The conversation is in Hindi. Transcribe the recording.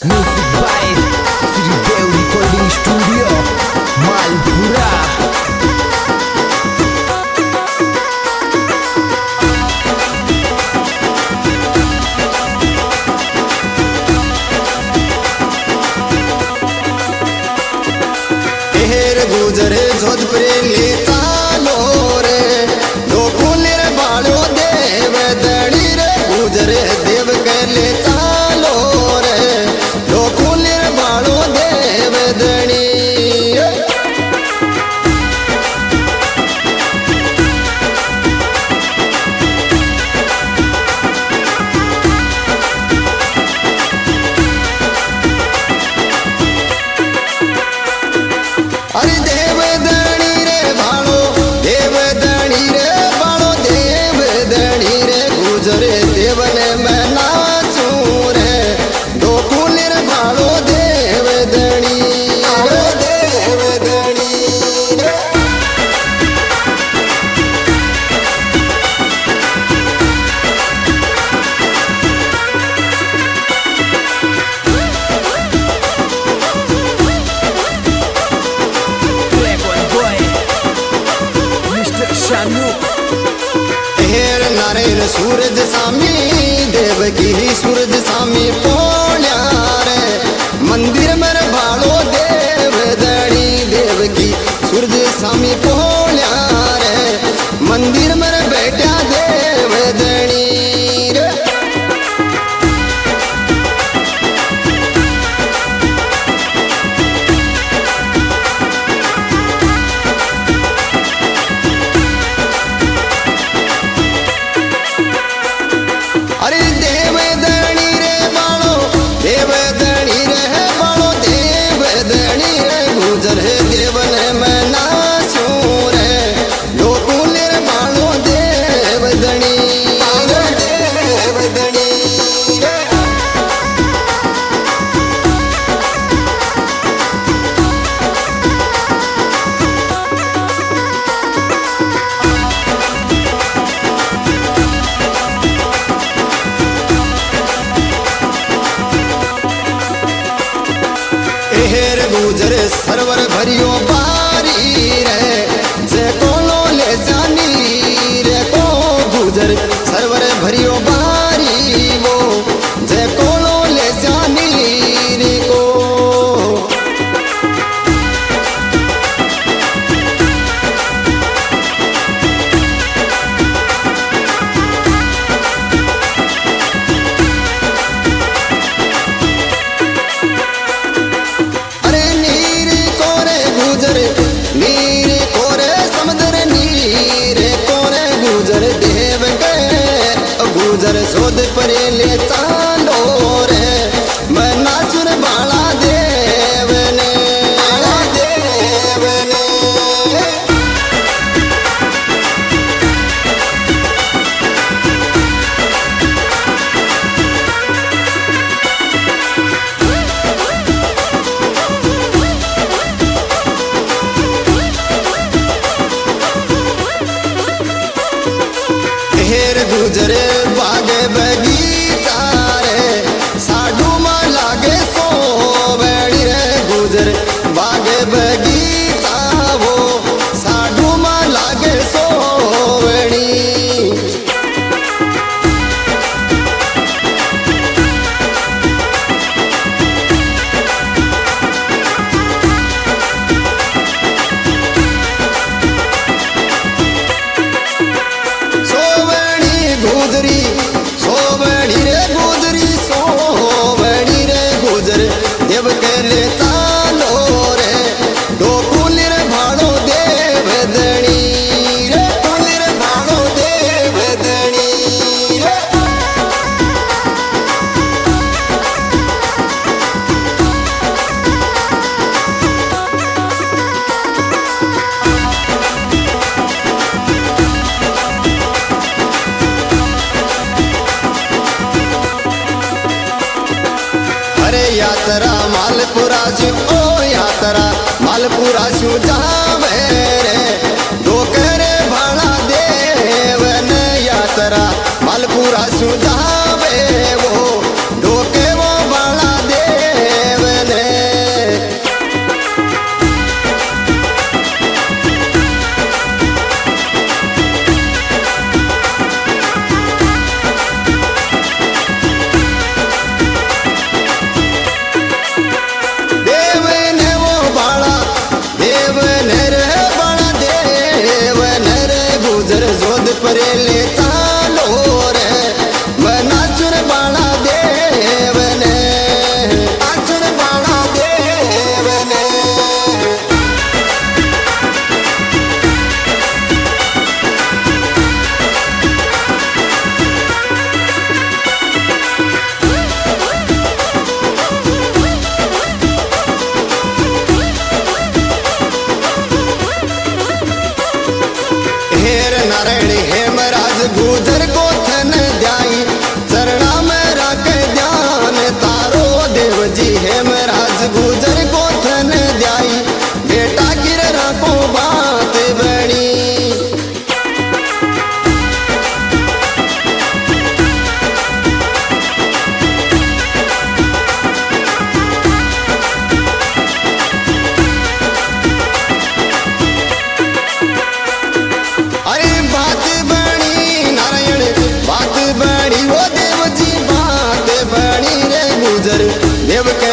Music by Sridev Recording Studio, Malpura. गुजरे जोधपुर ले चालो रे लोकुले रे बालो देव दड़ी रे गुजरे देव के ले चालो रे लोकुले रे बालो देव दड़ी अरे देव दणी रे भालो देव दणी रे बालो देव दणी रे गुजरे देवने मैं नाचू रे गोकुल रे भालो देव दणी देव दणी रे Black one boy, Mr. Shanu. हेर नारायण सूरज सामी देव की सूरज सामी पोण्या रे मंदिर में भालो देव दणी देव की सूरज सामी पोण्या रे मंदिर में बैठा देव दणी रे अरे देव दणी रे बालो देव दणी रे बालो देव दणी रे गुजर देवन मैं नाचू रे गोकुल रे बालो देव दणी देव दणी रे हेर गुजर सरवर भरियो बारी रे जे कोनो ले जानी रे को गुजर सरवर भरियो बारी वो जे कोनो ले जानी रे को अरे नीर कोरे गुजर नीर कोरे समुद्र नीर कोरे गुजर देव के गुजर सोद परे ले चांदो रे मैं नाचुर बाला देव ने देव ने हेर गुजरे बाग बगीचा रे साडू मां लागे सो बेड़ी रे गुजर बाग बगीचा वो साडू मां लागे सो बेड़ी सोवणी गुजरी सोवणी रे गुजरी सोवणी रे गुजर देव के ले चालो रे गोकुल रे भाड़ो देव दणी रे कुल रे भाड़ो देव दणी रे अरे यात्रा मालपुरा से ओ यात्रा मालपुरा से जावे रे डोकरे भाड़ा देवन यात्रा मालपुरा से जावे वो डोके वो भाड़ा दे દેવ કે